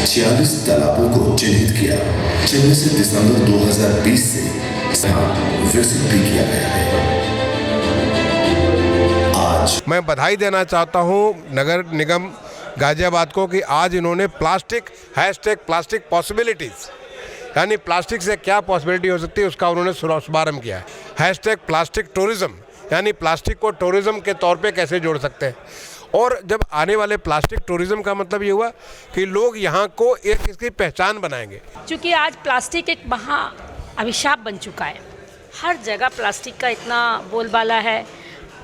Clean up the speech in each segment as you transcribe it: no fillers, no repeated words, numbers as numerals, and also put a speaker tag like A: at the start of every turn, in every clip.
A: 46 तालाबों को चिन्हित किया, जिनमें से दिसंबर 2020 से विकसित भी किया गया है। आज
B: मैं बधाई देना चाहता हूं नगर निगम गाजियाबाद को कि आज इन्होंने प्लास्टिक पॉसिबिलिटीज़, यानी प्लास्टिक से क्या पॉसिबिलिटी हो सकती है उसका उन्होंने शुभारंभ किया है। प्लास्टिक टूरिज़्म, यानी प्लास्टिक को टूरिज़्म के तौर पे कैसे जोड़ सकते हैं। और जब आने वाले प्लास्टिक टूरिज़्म का मतलब ये हुआ कि लोग यहाँ को एक इसकी पहचान बनाएंगे।
C: क्योंकि आज प्लास्टिक एक महा अभिशाप बन चुका है, हर जगह प्लास्टिक का इतना बोलबाला है,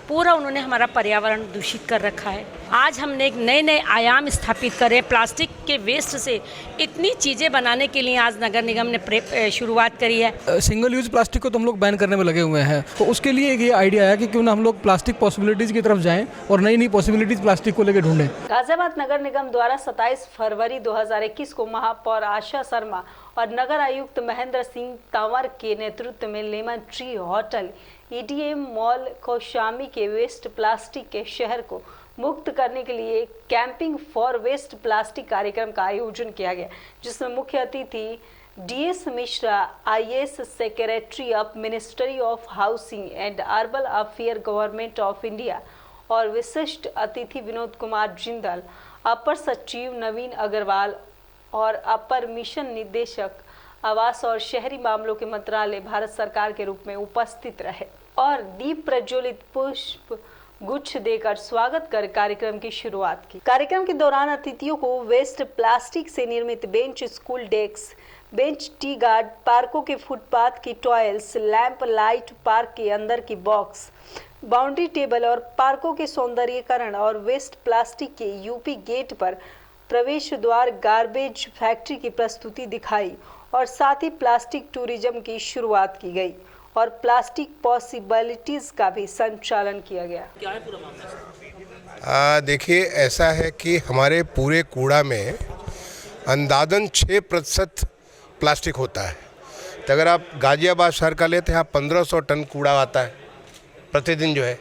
C: पूरा उन्होंने हमारा पर्यावरण दूषित कर रखा है। आज हमने एक नए आयाम स्थापित करे, प्लास्टिक के वेस्ट से इतनी चीज़ें बनाने के लिए आज नगर निगम ने शुरुआत करी है।
D: सिंगल यूज़ प्लास्टिक को तो हम लोग बैन करने में लगे हुए हैं, तो उसके लिए ये आइडिया आया कि क्यों ना हम लोग प्लास्टिक पॉसिबिलिटीज़ की तरफ जाएं और नई पॉसिबिलिटीज़ प्लास्टिक को लेकर ढूंढें।
E: गाजियाबाद नगर निगम द्वारा 27 फरवरी 2021 को महापौर आशा शर्मा और नगर आयुक्त महेंद्र सिंह तंवर के नेतृत्व में lemon tree hotel EDM mall Kaushambi के वेस्ट प्लास्टिक के शहर को मुक्त करने के लिए कैंपिंग फॉर वेस्ट प्लास्टिक कार्यक्रम का आयोजन किया गया, जिसमें मुख्य अतिथि DS Mishra, IAS secretary of ministry of housing and urban affair government of India और विशिष्ट अतिथि विनोद कुमार जिंदल, अपर सचिव नवीन अग्रवाल और अपर मिशन निदेशक आवास और शहरी मामलों के मंत्रालय भारत सरकार के रूप में उपस्थित रहे और दीप प्रज्वलित पुष्प गुच्छ देकर स्वागत कर कार्यक्रम की शुरुआत की। कार्यक्रम के दौरान अतिथियों को वेस्ट प्लास्टिक से निर्मित bench, school desk, bench, T guard, पार्कों के फुटपाथ की टॉयल्स, लैंप लाइट, पार्क के अंदर की बॉक्स, बाउंड्री टेबल और पार्कों के सौंदर्यीकरण और वेस्ट प्लास्टिक के UP गेट पर प्रवेश द्वार, गार्बेज फैक्ट्री की प्रस्तुति दिखाई और साथ ही प्लास्टिक टूरिज्म की शुरुआत की गई और प्लास्टिक पॉसिबिलिटीज़ का भी संचालन किया गया। क्या है पूरा मामला?
B: देखिए, ऐसा है कि हमारे पूरे कूड़ा में अंदाज़न 6% प्लास्टिक होता है। तो अगर आप गाजियाबाद शहर का लेते हैं, यहाँ 1500 टन कूड़ा आता है प्रतिदिन जो है,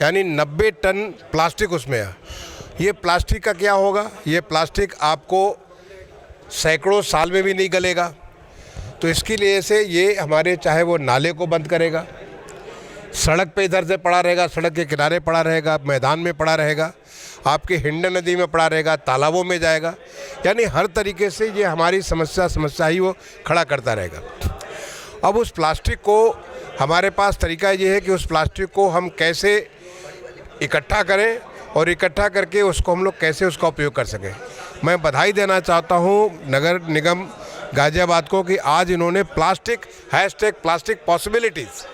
B: यानी 90 टन प्लास्टिक उसमें है। ये प्लास्टिक का क्या होगा? ये प्लास्टिक आपको सैकड़ों साल में भी नहीं गलेगा, तो इसके लिए से ये हमारे चाहे वो नाले को बंद करेगा, सड़क पे इधर से पड़ा रहेगा, सड़क के किनारे पड़ा रहेगा, मैदान में पड़ा रहेगा, आपके हिंडन नदी में पड़ा रहेगा, तालाबों में जाएगा, यानी हर तरीके से ये हमारी समस्या ही वो खड़ा करता रहेगा। अब उस प्लास्टिक को हमारे पास तरीका ये है कि उस प्लास्टिक को हम कैसे इकट्ठा करें और इकट्ठा करके उसको हम लोग कैसे उसका उपयोग कर सकें। मैं बधाई देना चाहता हूँ नगर निगम गाजियाबाद को कि आज इन्होंने प्लास्टिक पॉसिबिलिटीज़,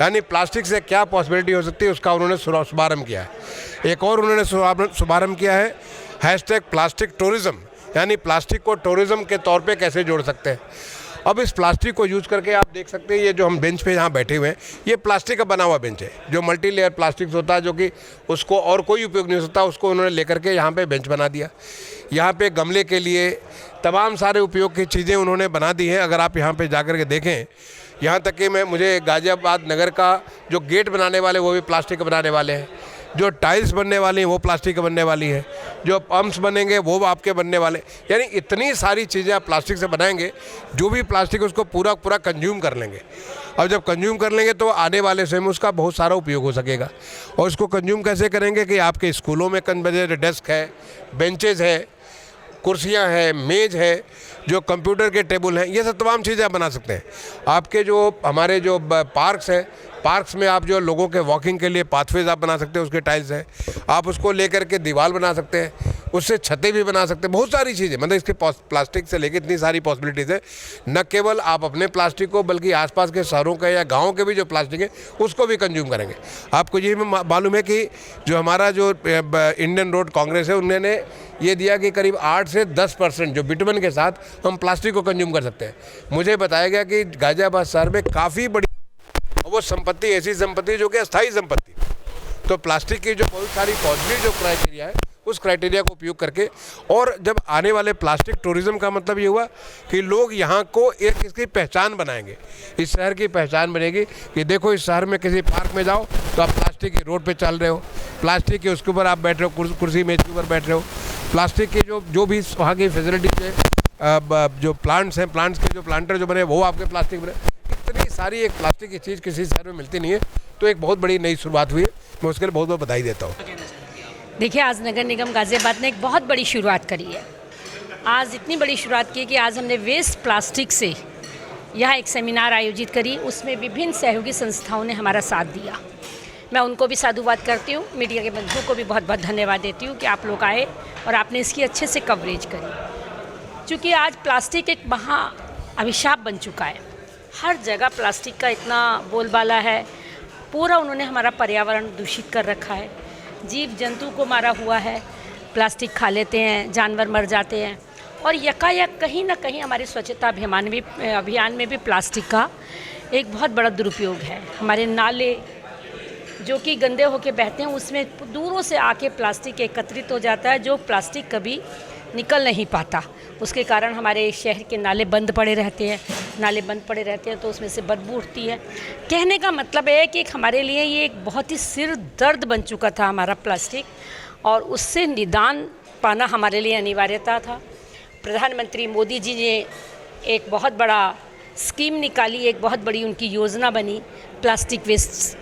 B: यानी प्लास्टिक से क्या पॉसिबिलिटी हो सकती है उसका उन्होंने शुभारंभ किया है। एक और उन्होंने शुभारंभ किया है प्लास्टिक टूरिज़्म, यानी प्लास्टिक को टूरिज़्म के तौर पे कैसे जोड़ सकते हैं। अब इस प्लास्टिक को यूज़ करके आप देख सकते हैं, ये जो हम बेंच पे यहाँ बैठे हुए हैं, ये प्लास्टिक का बना हुआ बेंच है, जो मल्टी लेयर प्लास्टिक होता है, जो कि उसको और कोई उपयोग नहीं हो सकता, उसको उन्होंने लेकर के यहाँ पे बेंच बना दिया। यहाँ पे गमले के लिए तमाम सारे उपयोग की चीज़ें उन्होंने बना दी हैं। अगर आप यहाँ पे जाकर के देखें, यहाँ तक कि मुझे गाजियाबाद नगर का जो गेट बनाने वाले वो भी प्लास्टिक का बनाने वाले हैं, जो टाइल्स बनने वाली हैं वो प्लास्टिक की बनने वाली हैं, जो पम्प्स बनेंगे वो आपके बनने वाले, यानी इतनी सारी चीज़ें आप प्लास्टिक से बनाएंगे। जो भी प्लास्टिक उसको पूरा कंज्यूम कर लेंगे, और जब कंज्यूम कर लेंगे तो आने वाले समय में उसका बहुत सारा उपयोग हो सकेगा। और उसको कंज्यूम कैसे करेंगे कि आपके स्कूलों में डेस्क है, बेंचेज है, कुर्सियाँ हैं, मेज़ है, जो कंप्यूटर के टेबल हैं, ये सब तमाम चीज़ें आप बना सकते हैं। आपके जो हमारे जो पार्क्स हैं, पार्क्स में आप जो लोगों के वॉकिंग के लिए पाथवेज आप बना सकते हैं, उसके टाइल्स हैं, आप उसको लेकर के दीवार बना सकते हैं, उससे छतें भी बना सकते हैं, बहुत सारी चीज़ें, मतलब इसके प्लास्टिक से लेकर इतनी सारी पॉसिबिलिटीज़ है। न केवल आप अपने प्लास्टिक को बल्कि आसपास के शहरों के या गाँव के भी जो प्लास्टिक है उसको भी कंज्यूम करेंगे। आपको ये मालूम है कि जो हमारा जो इंडियन रोड कांग्रेस है, उन्होंने ये दिया कि करीब 8 से 10% जो बिटुमेन के साथ हम प्लास्टिक को कंज्यूम कर सकते हैं। मुझे बताया गया कि गाजियाबाद शहर में काफ़ी बड़ी वो संपत्ति, ऐसी संपत्ति जो कि अस्थायी संपत्ति, तो प्लास्टिक की जो बहुत सारी पॉजिटिव जो क्राइटेरिया है उस क्राइटेरिया को उपयोग करके, और जब आने वाले प्लास्टिक टूरिज़्म का मतलब ये हुआ कि लोग यहाँ को एक इसकी पहचान बनाएंगे, इस शहर की पहचान बनेगी कि देखो इस शहर में किसी पार्क में जाओ तो आप प्लास्टिक की रोड पे चल रहे हो, प्लास्टिक के उसके ऊपर आप बैठ रहे हो, कुर्सी मेज के ऊपर बैठ रहे हो, प्लास्टिक की जो भी वहाँ की फैसिलिटीज है जो प्लांट्स हैं, प्लांट्स के जो प्लांटर जो बने वो आपके प्लास्टिक बने। इतनी सारी एक प्लास्टिक की चीज़ किसी शहर में मिलती नहीं है, तो एक बहुत बड़ी नई शुरुआत हुई है। मैं उसके लिए बहुत बहुत बधाई देता हूँ।
C: देखिए, आज नगर निगम गाज़ियाबाद ने एक बहुत बड़ी शुरुआत करी है। आज इतनी बड़ी शुरुआत की कि आज हमने वेस्ट प्लास्टिक से यहाँ एक सेमिनार आयोजित करी। उसमें विभिन्न सहयोगी संस्थाओं ने हमारा साथ दिया। मैं उनको भी साधुवाद करती हूँ, मीडिया के बंधुओं को भी बहुत बहुत धन्यवाद देती हूँ कि आप लोग आए और आपने इसकी अच्छे से कवरेज करी। क्योंकि आज प्लास्टिक एक महा अभिशाप बन चुका है। हर जगह प्लास्टिक का इतना बोलबाला है, पूरा उन्होंने हमारा पर्यावरण दूषित कर रखा है। जीव जंतु को मारा हुआ है, प्लास्टिक खा लेते हैं, जानवर मर जाते हैं। और यकायक कहीं ना कहीं हमारे स्वच्छता अभियान में भी प्लास्टिक का एक बहुत बड़ा दुरुपयोग है। हमारे नाले जो कि गंदे होके बहते हैं, उसमें दूरों से आके प्लास्टिक एकत्रित हो जाता है, जो प्लास्टिक कभी निकल नहीं पाता। उसके कारण हमारे शहर के नाले बंद पड़े रहते हैं, तो उसमें से बदबू उठती है। कहने का मतलब है कि हमारे लिए ये एक बहुत ही सिर दर्द बन चुका था हमारा प्लास्टिक, और उससे निदान पाना हमारे लिए अनिवार्यता था। प्रधानमंत्री मोदी जी ने एक बहुत बड़ा स्कीम निकाली, एक बहुत बड़ी उनकी योजना बनी प्लास्टिक वेस्ट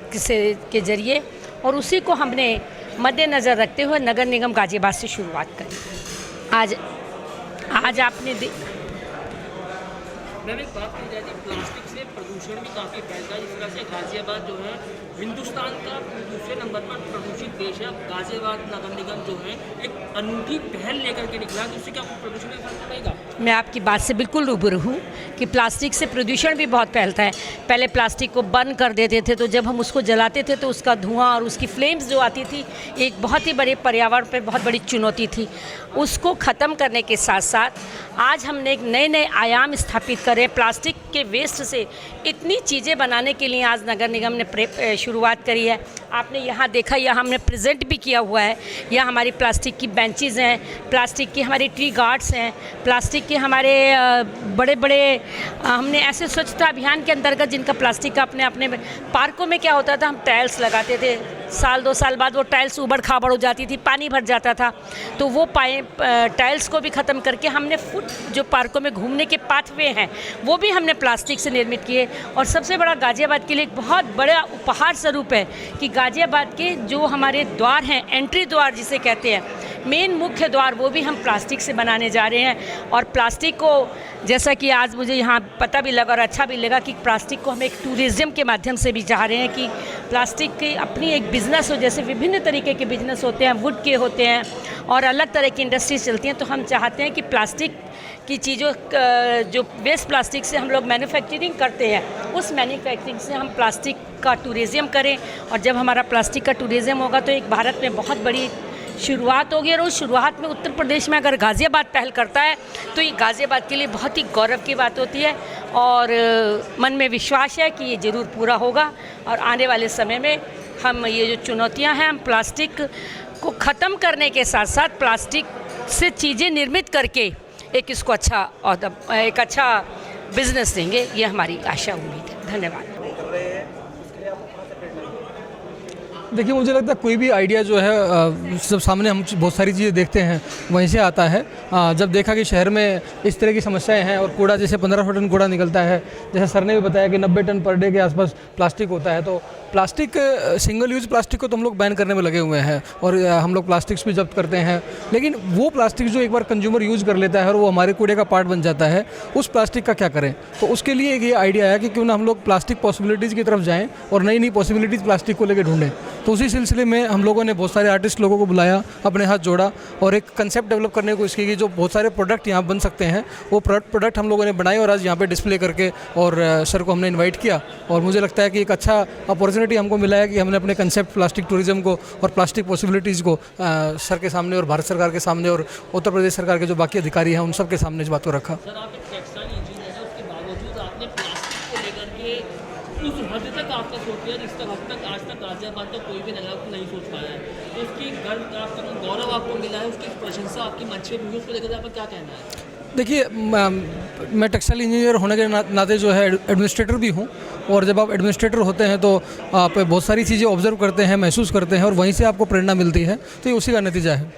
C: के ज़रिए, और उसी को हमने मद्देनज़र रखते हुए नगर निगम गाज़ियाबाद से शुरुआत करी। आज आपने
F: मैम, एक बात की जाए, प्लास्टिक से प्रदूषण भी काफ़ी फैलता है। जिस तरह से गाज़ियाबाद जो है हिंदुस्तान का दूसरे नंबर पर प्रदूषित देश है। गाज़ियाबाद नगर निगम जो है एक अनूठी पहल लेकर के निकला, जिससे क्या प्रदूषण में फर्क पड़ेगा?
C: मैं आपकी बात से बिल्कुल रूबरू हूँ कि प्लास्टिक से प्रदूषण भी बहुत फैलता है। पहले प्लास्टिक को बर्न कर देते थे, तो जब हम उसको जलाते थे तो उसका धुआं और उसकी फ्लेम्स जो आती थी, एक बहुत ही बड़े पर्यावरण पर बहुत बड़ी चुनौती थी। उसको ख़त्म करने के साथ साथ आज हमने एक नए आयाम स्थापित करे। प्लास्टिक के वेस्ट से इतनी चीज़ें बनाने के लिए आज नगर निगम ने शुरुआत करी है। आपने यहाँ देखा, यहाँ हमने प्रेजेंट भी किया हुआ है। यहाँ हमारी प्लास्टिक की बेंचेज़ हैं, प्लास्टिक की हमारी ट्री गार्ड्स हैं, प्लास्टिक के हमारे बड़े बड़े हमने ऐसे स्वच्छता अभियान के अंतर्गत जिनका प्लास्टिक का अपने पार्कों में क्या होता था, हम टाइल्स लगाते थे, साल 2 साल बाद वो टाइल्स उबड़ खाबड़ हो जाती थी, पानी भर जाता था, तो वो टाइल्स को भी ख़त्म करके हमने फुट जो पार्कों में घूमने के पाथवे हैं वो भी हमने प्लास्टिक से निर्मित किए। और सबसे बड़ा गाज़ियाबाद के लिए एक बहुत बड़ा उपहार स्वरूप है कि गाज़ियाबाद के जो हमारे द्वार हैं, एंट्री द्वार जिसे कहते हैं, मेन मुख्य द्वार, वो भी हम प्लास्टिक से बनाने जा रहे हैं। और प्लास्टिक को, जैसा कि आज मुझे यहाँ पता भी लगा और अच्छा भी लगा कि प्लास्टिक को हम एक टूरिज़्म के माध्यम से भी चाह रहे हैं कि प्लास्टिक की अपनी एक बिज़नेस हो। जैसे विभिन्न तरीके के बिज़नेस होते हैं, वुड के होते हैं और अलग तरह की इंडस्ट्रीज चलती हैं, तो हम चाहते हैं कि प्लास्टिक की चीज़ों जो वेस्ट प्लास्टिक से हम लोग मैन्युफैक्चरिंग करते हैं, उस मैन्युफैक्चरिंग से हम प्लास्टिक का टूरिज़्म करें। और जब हमारा प्लास्टिक का टूरिज़्म होगा तो एक भारत में बहुत बड़ी शुरुआत होगी। और उस शुरुआत में उत्तर प्रदेश में अगर गाज़ियाबाद पहल करता है तो ये गाज़ियाबाद के लिए बहुत ही गौरव की बात होती है। और मन में विश्वास है कि ये ज़रूर पूरा होगा और आने वाले समय में हम ये जो चुनौतियां हैं, हम प्लास्टिक को ख़त्म करने के साथ साथ प्लास्टिक से चीज़ें निर्मित करके एक इसको एक अच्छा बिज़नेस देंगे, ये हमारी आशा उम्मीद है। धन्यवाद।
D: देखिए, मुझे लगता है कोई भी आइडिया जो है जब सामने हम बहुत सारी चीज़ें देखते हैं वहीं से आता है। जब देखा कि शहर में इस तरह की समस्याएं हैं और कूड़ा जैसे 1500 टन कूड़ा निकलता है, जैसे सर ने भी बताया कि 90 टन पर डे के आसपास प्लास्टिक होता है, तो प्लास्टिक सिंगल यूज़ प्लास्टिक को तो हम लोग बैन करने में लगे हुए हैं और हम लोग प्लास्टिक्स भी जब्त करते हैं। लेकिन वो प्लास्टिक जो एक बार कंज्यूमर यूज़ कर लेता है और वो हमारे कूड़े का पार्ट बन जाता है, उस प्लास्टिक का क्या करें? तो उसके लिए एक ये आइडिया है कि क्यों ना हम लोग प्लास्टिक पॉसिबिलिटीज़ की तरफ जाएँ और नई पॉसिबिलिटीज़ प्लास्टिक को लेकर ढूंढें। तो उसी सिलसिले में हम लोगों ने बहुत सारे आर्टिस्ट लोगों को बुलाया, अपने हाथ जोड़ा और एक कंसेप्ट डेवलप करने की कोशिश की जो बहुत सारे प्रोडक्ट यहाँ बन सकते हैं। वो प्रोडक्ट हम लोगों ने बनाए और आज यहाँ पे डिस्प्ले करके और सर को हमने इनवाइट किया। और मुझे लगता है कि एक अच्छा अपॉर्चुनिटी हमको मिला है कि हमने अपने कंसेप्ट प्लास्टिक टूरिज़्म को और प्लास्टिक पॉसिबिलिटीज़ को सर के सामने और भारत सरकार के सामने और उत्तर प्रदेश सरकार के जो बाकी अधिकारी हैं उन सब के सामने इस बात को रखा।
F: सर, आप एक टेक्सटाइल इंजीनियर हैं, उसके बावजूद आपने प्लास्टिक को लेकर के उस हद तक आपका सोच लिया जिस हद तक आज तक गाज़ियाबाद का कोई भी नगर नहीं सोच पाया है। तो उसकी गौरव आपको मिला है, उसकी प्रशंसा आपकी मंच पे भी, उसको लेकर आपका क्या कहना है?
D: देखिए, मैं टेक्सटाइल इंजीनियर होने के नाते जो है एडमिनिस्ट्रेटर भी हूँ, और जब आप एडमिनिस्ट्रेटर होते हैं तो आप बहुत सारी चीज़ें ऑब्जर्व करते हैं, महसूस करते हैं और वहीं से आपको प्रेरणा मिलती है, तो ये उसी का नतीजा है।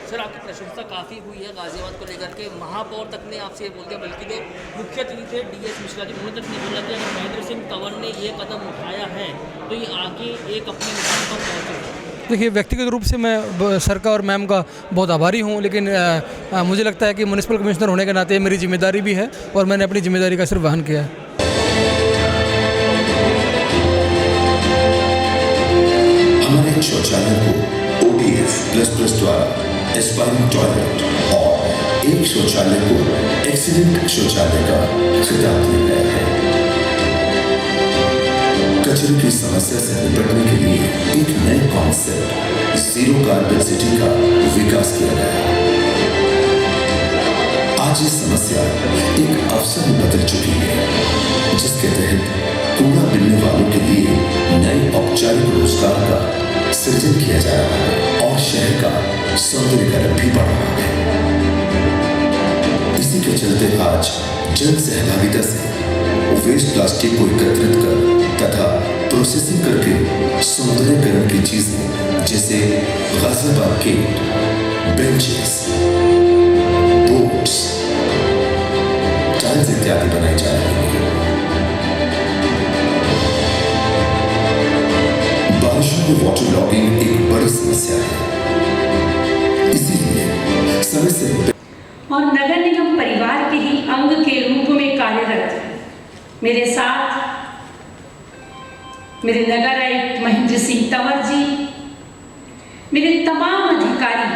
F: सर, आपकी प्रशंसा काफ़ी हुई है गाज़ियाबाद को लेकर के महापौर तक ने आपसे ये बोल दिया, बल्कि जो मुख्य अतिथि थे DS मिश्रा जी, उन्होंने तक नहीं बोला कि अगर महेंद्र सिंह तंवर ने ये कदम उठाया है तो ये आगे एक अपने मुकाम पर पहुँचेगा।
D: देखिए, व्यक्तिगत रूप से मैं सर का और मैम का बहुत आभारी हूँ, लेकिन मुझे लगता है कि म्युनिसिपल कमिश्नर होने के नाते मेरी जिम्मेदारी भी है और मैंने अपनी जिम्मेदारी का सिर्फ वहन किया है।
A: हमारे शौचालय को ODF++ द्वारा एस्पायरिंग टॉयलेट और एक शौचालय को एक्सीलेंट शौचालय का खिताब दिया गया है। कचरे की समस्या से निपटने के लिए एक नए कॉन्सेप्ट जीरो कार्बन सिटी का विकास किया गया है। आज ये समस्या एक अवसर में बदल चुकी है, जिसके तहत कूड़ा मिलने वालों के लिए नए औपचारिक रोजगार का सृजन किया जा रहा है और शहर का सौंदर्यीकरण भी बढ़ रहा है। इसी के चलते आज जन सहभागिता से वेस्ट प्लास्टिक को एकत्रित कर तथा प्रोसेसिंग करके सौंदर्यीकरण की चीजें जैसे गाजियाबाद के बेंचेस, बोर्ड्स, टाइल्स इत्यादि बनाई जा रही है। बारिशों में वाटर लॉगिंग एक बड़ी समस्या है, इसीलिए समय से
C: और नगर निगम परिवार के ही अंग के रूप में कार्यरत मेरे साथ मेरे नगर आयुक्त महेंद्र सिंह तंवर जी, मेरे तमाम अधिकारी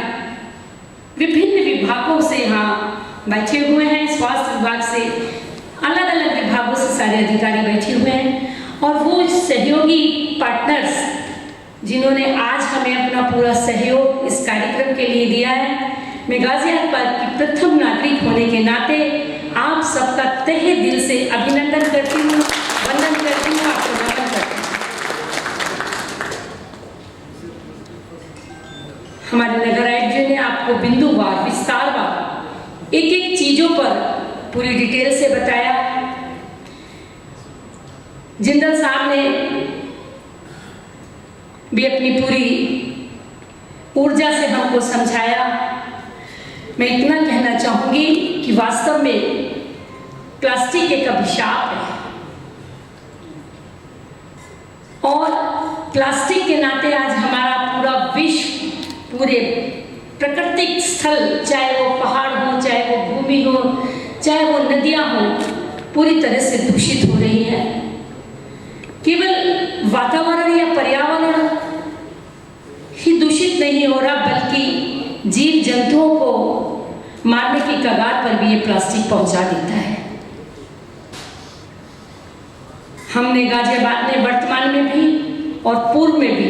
C: विभिन्न विभागों से यहाँ बैठे हुए हैं। स्वास्थ्य विभाग से, अलग अलग विभागों से सारे अधिकारी बैठे हुए हैं और वो सहयोगी पार्टनर्स जिन्होंने आज हमें अपना पूरा सहयोग इस कार्यक्रम के लिए दिया है। मैं गाजियाबाद की प्रथम नागरिक होने के नाते आप सबका तहे दिल से अभिनंदन करती हूँ, वंदन करती हूँ, आपको नमन करती हूँ। हमारे नगर आयुक्त जी ने आपको बिंदुवार, विस्तारवार एक एक चीजों पर पूरी डिटेल से बताया। जिंदल साहब ने भी अपनी पूरी ऊर्जा से हमको समझाया। मैं इतना कहना चाहूंगी कि वास्तव में प्लास्टिक एक अभिशाप है और प्लास्टिक के नाते आज हमारा पूरा विश्व, पूरे प्राकृतिक स्थल, चाहे वो पहाड़ हो, चाहे वो भूमि हो, चाहे वो नदियां हो, पूरी तरह से दूषित हो रही है। केवल वातावरण या पर्यावरण ही दूषित नहीं हो रहा, बल्कि जीव जंतुओं को मारने की कगार पर भी ये प्लास्टिक पहुंचा देता है। हमने गाजियाबाद में वर्तमान में भी और पूर्व में भी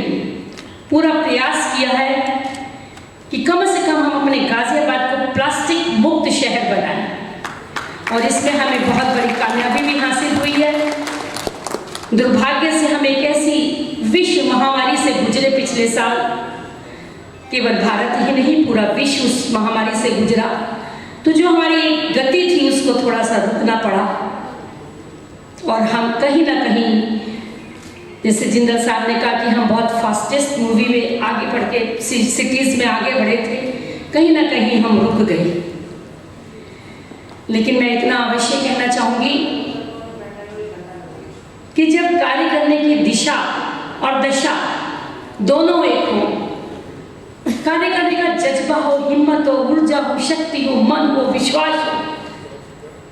C: पूरा प्रयास किया है कि कम से कम हम अपने गाजियाबाद को प्लास्टिक मुक्त शहर बनाएं और इसमें हमें बहुत बड़ी कामयाबी भी हासिल हुई है। दुर्भाग्य से हम एक ऐसी विश्व महामारी से गुजरे पिछले साल, केवल भारत ही नहीं पूरा विश्व उस महामारी से गुजरा, तो जो हमारी गति थी उसको थोड़ा सा रुकना पड़ा और हम कहीं ना कहीं, जैसे जिंदल साहब ने कहा कि हम बहुत फास्टेस्ट मूवी में आगे बढ़ के सिटीज़ में आगे बढ़े थे, कहीं ना कहीं हम रुक गए। लेकिन मैं इतना अवश्य कहना चाहूँगी कि जब कार्य करने की दिशा और दशा दोनों एक हो, कार्य करने का जज्बा हो, हिम्मत हो, ऊर्जा हो, शक्ति हो, मन हो, विश्वास हो,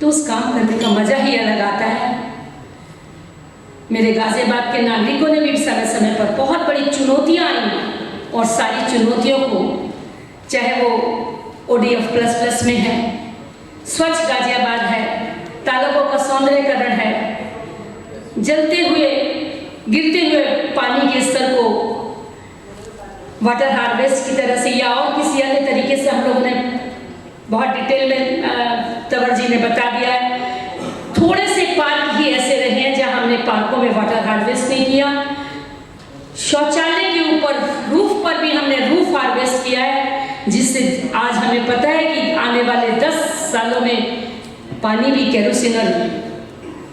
C: तो उस काम करने का मजा ही अलग आता है। मेरे गाजियाबाद के नागरिकों ने भी समय समय पर बहुत बड़ी चुनौतियां आई और सारी चुनौतियों को, चाहे वो ODF++ में है, स्वच्छ गाजियाबाद है, तालाबों का सौंदर्यीकरण है, जलते हुए गिरते हुए पानी के स्तर को वाटर हार्वेस्ट की तरह से या और किसी अन्य तरीके से हम लोगों ने बहुत डिटेल में तंवर जी ने बता दिया है। थोड़े से पार्क ही ऐसे रहे हैं जहां हमने पार्कों में वाटर हार्वेस्ट नहीं किया। शौचालय के ऊपर रूफ पर भी हमने रूफ हार्वेस्ट किया है, जिससे आज हमें पता है कि आने वाले 10 सालों में पानी भी केरोसिन और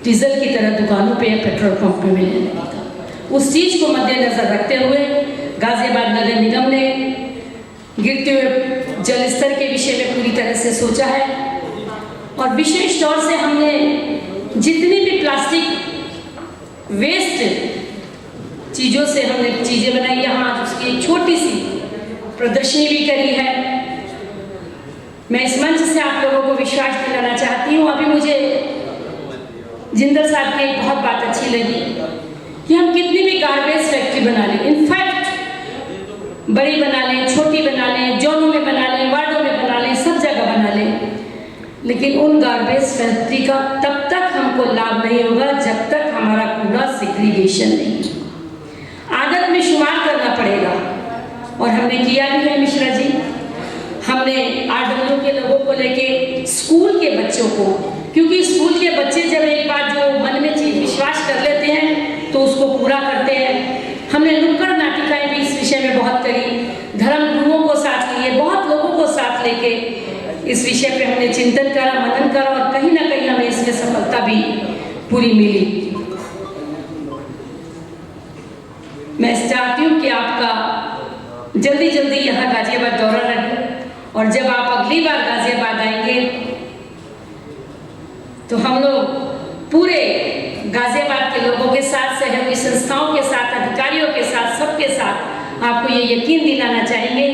C: डीजल की तरह दुकानों पे या पेट्रोल पंप पे मिलने लगेगा। उस चीज़ को मद्देनजर रखते हुए गाजियाबाद नगर निगम ने गिरते हुए जल स्तर के विषय में पूरी तरह से सोचा है और विशेष तौर से हमने जितनी भी प्लास्टिक वेस्ट चीज़ों से हमने चीज़ें बनाई, यहाँ उसकी एक छोटी सी प्रदर्शनी भी करी है। मैं इस मंच से आप लोगों को विश्वास दिलाना चाहती हूँ। अभी मुझे जिंदल साहब की एक बहुत बात अच्छी लगी कि हम कितनी भी गार्बेज फैक्ट्री बना लें, इनफैक्ट बड़ी बना लें, छोटी बना लें, जोनों में बना लें, वार्डों में बना लें, सब जगह बना लें, लेकिन उन गार्बेज फैक्ट्री का तब तक हमको लाभ नहीं होगा जब तक हमारा कूड़ा सेग्रीगेशन नहीं, आदत में शुमार करना पड़ेगा। और हमने किया भी है मिश्रा जी। हमने RW के लोगों को लेके स्कूल के बच्चों को, क्योंकि स्कूल के बच्चे जब एक बार जो मन में चीज विश्वास कर लेते हैं तो उसको पूरा करते हैं। हमने नुक्कड़ नाटिकाएं भी इस विषय में बहुत करी, धर्म गुरुओं को साथ लिए, बहुत लोगों को साथ लेके इस विषय पे हमने चिंतन करा, मनन करा और कहीं ना कहीं हमें इसमें सफलता भी पूरी मिली। मैं चाहती हूँ कि आपका जल्दी जल्दी यहाँ गाजियाबाद दौरा रहे और जब आप अगली बार गाजियाबाद आएंगे तो हम लोग पूरे गाजियाबाद के लोगों के साथ, सहयोगी संस्थाओं के साथ, अधिकारियों के साथ, सबके साथ आपको ये यकीन दिलाना चाहेंगे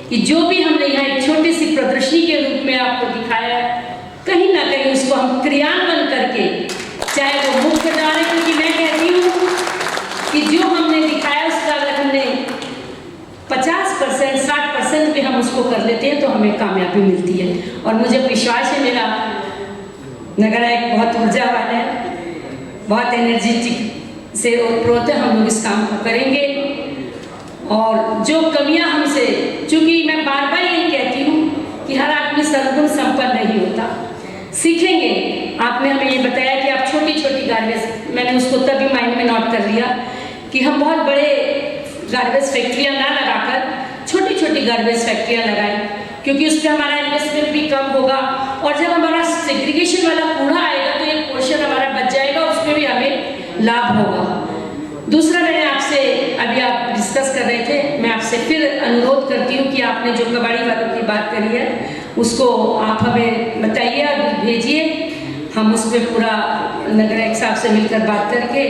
C: कि जो भी हमने यहाँ एक छोटी सी प्रदर्शनी के रूप में आपको दिखाया है, कहीं ना कहीं उसको हम क्रियान्वयन करके, चाहे वो मुख्य द्वार, क्योंकि मैं कहती हूँ कि जो हमने दिखाया उसका अगर हमने 50%, 60% भी हम उसको कर लेते हैं तो हमें कामयाबी मिलती है। और मुझे विश्वास है, मेरा नगर एक बहुत ऊर्जावान है, बहुत एनर्जेटिक से ओतप्रोत है, हम लोग इस काम को करेंगे। और जो कमियां हमसे, चूंकि मैं बार बार यही कहती हूँ कि हर आदमी सर्वगुण संपन्न नहीं होता, सीखेंगे। आपने हमें ये बताया कि आप छोटी छोटी गार्बेज, मैंने उसको तभी माइंड में नोट कर लिया कि हम बहुत बड़े गार्बेज फैक्ट्रियाँ ना लगाकर छोटी छोटी गार्बेज फैक्ट्रियाँ लगाएं, क्योंकि उस पर हमारा इन्वेस्टमेंट भी कम होगा और जब हमारा सेग्रीगेशन वाला कूड़ा आएगा तो एक पोर्शन हमारा बच जाएगा, उसमें भी हमें लाभ होगा। दूसरा, मैंने आपसे अभी आप डिस्कस कर रहे थे, मैं आपसे फिर अनुरोध करती हूँ कि आपने जो कबाड़ी वालों की बात करी है उसको आप हमें बताइए और भेजिए, हम उस पर पूरा नगर एक साहब से मिलकर बात करके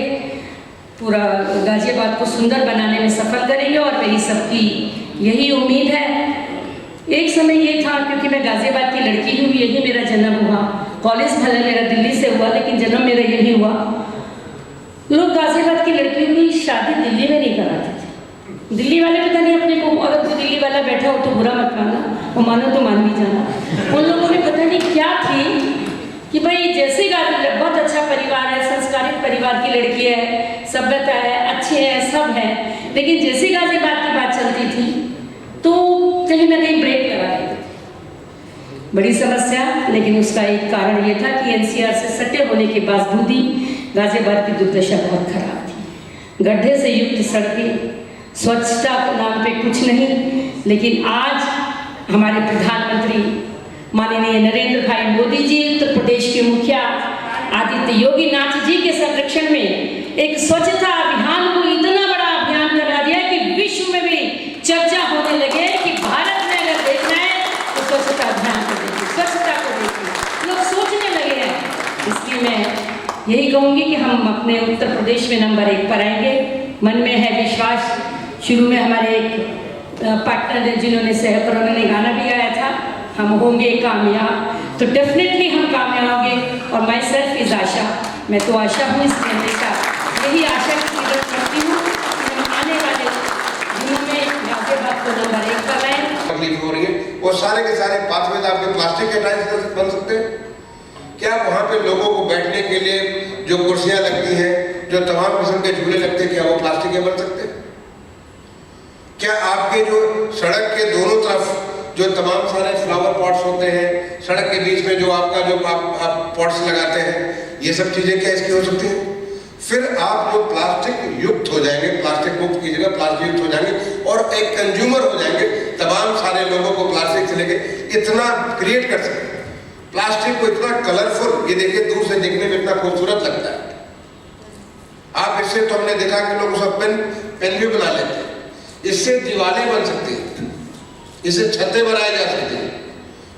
C: पूरा गाजियाबाद को सुंदर बनाने में सफल करेंगे। और मेरी सबकी यही उम्मीद है। एक समय ये था, क्योंकि मैं गाजियाबाद की लड़की हूँ, यही मेरा जन्म हुआ, कॉलेज भले मेरा दिल्ली से हुआ लेकिन जन्म मेरा यही हुआ। लोग गाजियाबाद की लड़कियों की शादी दिल्ली में नहीं कराते थे। दिल्ली वाले पता नहीं अपने को, अगर कोई दिल्ली वाला बैठा हो तो बुरा मत मानना, वो मानो तो मान भी जाना। उन लोगों ने पता नहीं क्या थी कि भाई जैसे गाजियाबाद बहुत अच्छा परिवार है, संस्कारित परिवार की लड़की है, सभ्यता है, अच्छे हैं, सब है, लेकिन जैसे गाजियाबाद की बात चलती थी तो कहीं ना कहीं ब्रेक लगा देते थे। बड़ी समस्या, लेकिन उसका एक कारण ये था कि NCR से सटे होने के बावजूद भी गाजियाबाद की दुर्दशा बहुत खराब थी। गड्ढे से युक्त सड़कें, स्वच्छता के नाम पे कुछ नहीं। लेकिन आज हमारे प्रधानमंत्री माननीय नरेंद्र भाई मोदी जी, उत्तर प्रदेश के मुखिया आदित्य योगी नाथ जी के संरक्षण में एक स्वच्छता अभियान को इतना बड़ा अभियान करा दिया कि विश्व में भी चर्चा होने लगे कि भारत में अगर देखना है तो स्वच्छता अभियान को देखिए, स्वच्छता को देखिए, लोग सोचने लगे हैं। इसलिए मैं यही कहूँगी कि हम अपने उत्तर प्रदेश में नंबर 1 पर आएंगे, मन में है विश्वास। शुरू में हमारे एक पार्टनर जिन्होंने सहकर उन्होंने गाना भी गाया था, हम होंगे कामयाब, तो डेफिनेटली हम कामयाब होंगे। और माई सेल्फ इज आशा, मैं तो आशा हूँ, इसमें हमेशा यही आशा की जरूरत रखती हूँ कि हम आने वाले दिनों में गाजियाबाद को नंबर 1 पर लाएं।
B: तकलीफ हो रही है, वो सारे के सारे पाथवेज आपके प्लास्टिक के टाइल्स बन सकते हैं क्या? वहाँ पे लोगों को बैठने के लिए जो कुर्सियाँ लगती हैं, जो तमाम किस्म के झूले लगते हैं, क्या वो प्लास्टिक के बन सकते हैं? क्या आपके जो सड़क के दोनों तरफ जो तमाम सारे फ्लावर पॉट्स होते हैं, सड़क के बीच में जो आपका जो आप पॉट्स लगाते हैं, ये सब चीज़ें क्या इसकी हो सकती हैं? फिर आप जो प्लास्टिक युक्त हो जाएंगे, प्लास्टिक मुक्त की जगह प्लास्टिक युक्त हो जाएंगे और एक कंज्यूमर हो जाएंगे, तमाम सारे लोगों को प्लास्टिक से लेके इतना क्रिएट कर सकते हैं, प्लास्टिक को इतना कलरफुल, ये देखिए दूर से देखने में इतना खूबसूरत लगता है। आप इससे तो हमने देखा कि लोग उसका पेन भी बना लेते हैं, इससे दिवाली बन सकती है, इसे छतें बनाई जा सकती हैं,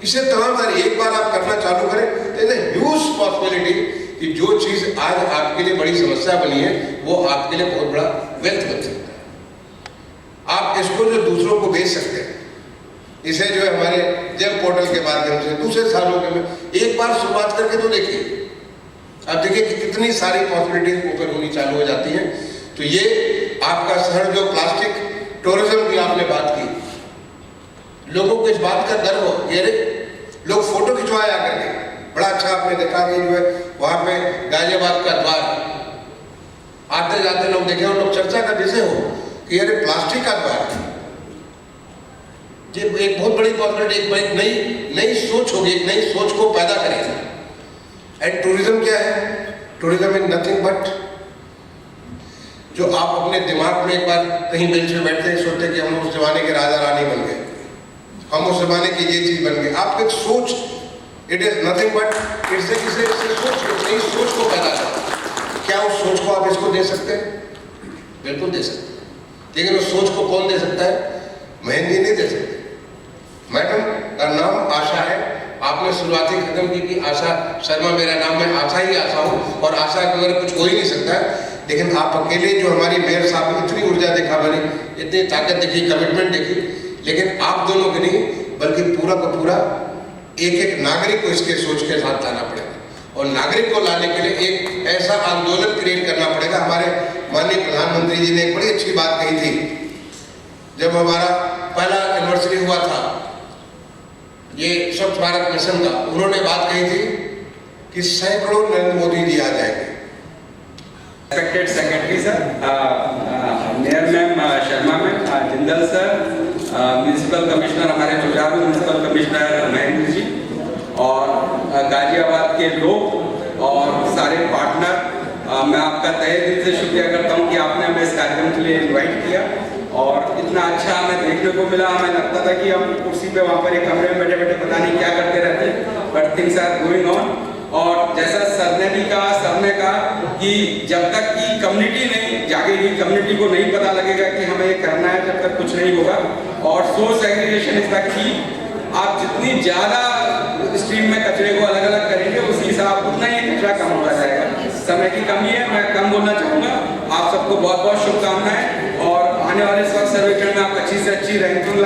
B: इसे तमाम सारी, एक बार आप करना चालू करें तो ह्यूज पॉसिबिलिटी कि जो चीज़ आज आपके लिए बड़ी समस्या बनी है वो आपके लिए बहुत बड़ा वेल्थ बन सकता है। आप इसको जो दूसरों को बेच सकते हैं, इसे जो है हमारे जेम पोर्टल के माध्यम से दूसरे सालों के में एक बार शुरुआत करके तो देखिए, आप देखिए कि कितनी सारी पॉसिबिलिटीज ओपन होनी चालू हो जाती हैं। तो ये आपका शहर जो प्लास्टिक टूरिज्म की आपने बात की, लोगों को इस बात का गर्व हो, ये लोग फोटो खिंचवाया करके, बड़ा अच्छा आपने देखा कि जो है वहाँ पे गाजियाबाद का द्वार, आते जाते लोग देखे और लोग चर्चा का विषय हो कि अरे प्लास्टिक का द्वार, ये एक बहुत बड़ी पॉसिबिलिटी, एक नई सोच होगी, एक नई सोच को पैदा करेगी। एंड टूरिज्म क्या है? टूरिज्म इज नथिंग बट, जो आप अपने दिमाग में एक बार कहीं बेंच में बैठते हैं सोचते कि हम उस जमाने के राजा रानी बन गए, हम उस जमाने की ये चीज बन गई। आप एक सोच, इट इज नथिंग बट इसे नई सोच को पैदा करना। क्या उस सोच को आप इसको दे सकते हैं? बिल्कुल दे सकते हैं, लेकिन उस सोच को कौन दे सकता है? महेंद्र जी नहीं दे सकते। मैडम का नाम आशा है, आपने शुरुआती खत्म की कि आशा शर्मा मेरा नाम, मैं आशा ही आशा हूँ और आशा के अगर कुछ हो ही नहीं सकता है। लेकिन आप अकेले जो हमारी मेयर साहब ने इतनी ऊर्जा दिखा बनी, इतनी ताकत दिखी, कमिटमेंट दिखी, लेकिन आप दोनों की नहीं बल्कि पूरा का पूरा एक एक नागरिक को इसके सोच के साथ लाना पड़ेगा। और नागरिक को लाने के लिए एक ऐसा आंदोलन क्रिएट करना पड़ेगा। हमारे माननीय प्रधानमंत्री जी ने एक बड़ी अच्छी बात कही थी, जब हमारा पहला एनिवर्सरी हुआ था ये स्वच्छ भारत मिशन का, उन्होंने बात कही थी कि सैकड़ों नरेंद्र मोदी जी आ जाएंगे।
G: Respected Secretary sir, Mayor ma'am, Sharma ma'am, Jindal sir, municipal commissioner हमारे जुड़ावी म्यूनिसिपल कमिश्नर महेंद्र जी और गाजियाबाद के लोग और सारे पार्टनर, मैं आपका तहे दिल से शुक्रिया करता हूं कि आपने हमें इस कार्यक्रम के लिए इनवाइट किया और इतना अच्छा हमें देखने को मिला। हमें लगता था कि हम कुर्सी पे वहाँ पर एक कमरे में बैठे बैठे पता नहीं क्या करते रहते, but things are going on. और जैसा सर ने भी कहा, सर ने कहा कि जब तक कि कम्युनिटी नहीं जागेगी, कम्युनिटी को नहीं पता लगेगा कि हमें ये करना है, जब तक कुछ नहीं होगा। और source aggregation is the key. आप जितनी ज़्यादा स्ट्रीम में कचरे को अलग अलग करेंगे उसी हिसाब उतना ही कचरा कम होता जाएगा। समय की कमी है, मैं कम बोलना चाहूँगा। आप सबको बहुत बहुत शुभकामनाएं और आने वाले स्वच्छ सर्वेक्षण में आप अच्छी से अच्छी रैंकिंग